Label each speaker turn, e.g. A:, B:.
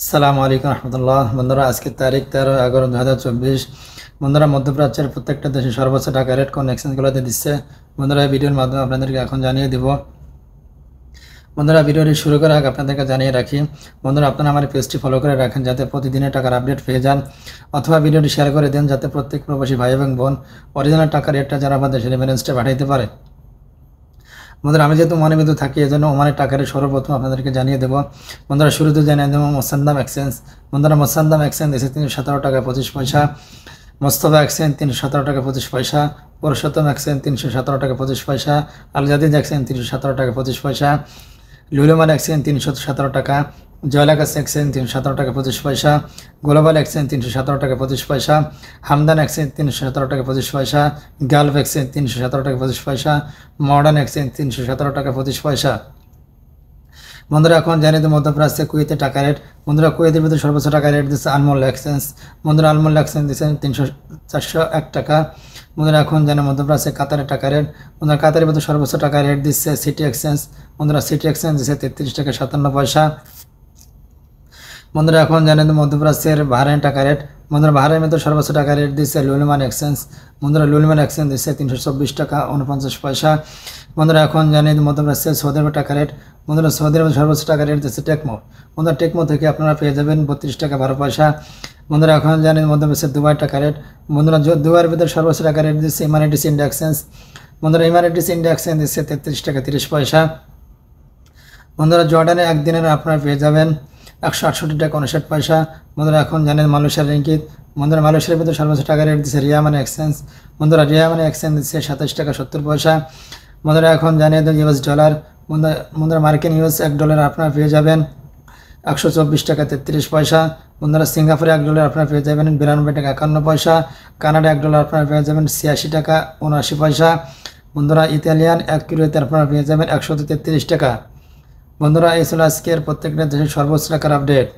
A: আসসালামু আলাইকুম রহমতুল্লাহ। বন্ধুরা, আজকের তারিখ 13/11/2024। বন্ধুরা, মধ্যপ্রাচ্যের প্রত্যেকটা দেশে সর্বোচ্চ টাকা রেট কোন এক্সচেঞ্জগুলোতে দিচ্ছে বন্ধুরা এই ভিডিওর মাধ্যমে আপনাদেরকে এখন জানিয়ে দিব। বন্ধুরা, ভিডিওটি শুরু করার আগে আপনাদেরকে জানিয়ে রাখি, বন্ধুরা আপনারা আমার পেজটি ফলো করে রাখেন যাতে প্রতিদিনের টাকার আপডেট পেয়ে যান, অথবা ভিডিওটি শেয়ার করে দেন যাতে প্রত্যেক প্রবাসী ভাই এবং বোন অরিজিনাল টাকার রেটটা যারা আমাদের দেশের রেমিটেন্সটা পাঠাইতে পারে। বন্ধুরা, আমি যেহেতু ওমানের ভিতরে থাকি এজন্য ওমানের টাকার সর্বপ্রথম আপনাদেরকে জানিয়ে দেবো। বন্ধুরা, শুরুতে জানিয়ে দেবো মোসান্দাম এক্সচেঞ্জ। বন্ধুরা, মোসান্দাম এক্সচেঞ্জ এসে 317 টাকা 25 পয়সা, মোস্তফা এক্সচেঞ্জ 317 টাকা 25 পয়সা, পুরুষোত্তম এক্সচেঞ্জ 317 টাকা 25 পয়সা, আল জাদিদ এক্সচেঞ্জ 317 টাকা 25 পয়সা, লুলুমান এক্সচেঞ্জ 317 টাকা, জয়লাকাস এক্সচেঞ্জ 317 টাকা 25 পয়সা, গ্লোবাল এক্সচেঞ্জ 317 টাকা 25 পয়সা, হামদান এক্সচেঞ্জ 317 টাকা 25 পয়সা, গালফ এক্সচেঞ্জ 317 টাকা 25 পয়সা, মডার্ন এক্সচেঞ্জ 317 টাকা 25 পয়সা। বন্ধুরা, এখন জানিয়ে দেবো মধ্যপ্রাচ্যে কুয়েতে টাকা রেট। বন্ধুরা, কুয়েতের ভিতরে সর্বোচ্চ টাকা রেট দিচ্ছে আনমোল এক্সচেঞ্জ। বন্ধুরা, আনমোল এক্সচেঞ্জ দিচ্ছেন 401 টাকা। বন্ধুরা, এখন জানেন মধ্যপ্রাচ্যে কাতারের টাকা রেট। বন্ধুরা, কাতারের ভিতরে সর্বোচ্চ টাকা রেট দিচ্ছে সিটি এক্সচেঞ্জ। বন্ধুরা, সিটি এক্সচেঞ্জ দিচ্ছে 33 টাকা 57 পয়সা। বন্ধুরা, এখন জানেন মধ্যপ্রাচ্যের বাহরাইন টাকা রেট। বন্ধুরা, বাহরাইনের ভিতরে সর্বোচ্চ টাকা রেট দিচ্ছে লুলুমান এক্সচেঞ্জ। বন্ধুরা, লুলুমান এক্সচেঞ্জ দিচ্ছে 324 টাকা 49 পয়সা। বন্ধুরা, এখন জানেন মধ্যপ্রাচ্যের সৌদি আরবের টাকা রেট। বন্ধুরা, সৌদি আরবের সর্বোচ্চ টাকা রেট দিচ্ছে টেকমো। বন্ধুরা, টেকমো থেকে আপনারা পেয়ে যাবেন 32 টাকা 12 পয়সা। বন্ধুরা, এখন জানেন মধ্যপ্রাচ্যের দুবাই টাকা রেট। বন্ধুরা, দুবাইয়ের ভিতরে সর্বোচ্চ টাকা রেট দিচ্ছে ইমারেটিস ইন্ডিয়া এক্সচেঞ্জ। বন্ধুরা, ইমারেটিস ইন্ডিয়া এক্সচেঞ্জ দিচ্ছে 33 টাকা 30 পয়সা। বন্ধুরা, জর্ডানে একদিনের আপনারা পেয়ে যাবেন 168 টাকা 59 পয়সা। বন্ধুরা, এখন জানেন মালয়েশিয়ার রিঙ্গিত। বন্ধুরা, মালয়েশিয়ার ভিতরে সর্বোচ্চ টাকা রেট দিচ্ছে রিয়া মানি এক্সচেঞ্জ। বন্ধুরা, রিয়া মানি এক্সচেঞ্জ দিচ্ছে 27 টাকা 70 পয়সা। বন্ধুরা, এখন জানিয়ে দেন ইউএস ডলার। বন্ধুরা, মার্কিন ইউএস $1 আপনারা পেয়ে যাবেন 124 টাকা 33 পয়সা। বন্ধুরা, সিঙ্গাপুরে $1 আপনারা পেয়ে যাবেন 92 টাকা 51 পয়সা। কানাডা $1 আপনারা পেয়ে যাবেন 86 টাকা 79 পয়সা। বন্ধুরা, ইতালিয়ান 1 ইউরোতে আপনারা পেয়ে যাবেন 133 টাকা। বন্ধুরা, এই ছিল আজকের প্রত্যেকটা দেশের সর্বোচ্চ টাকার আপডেট।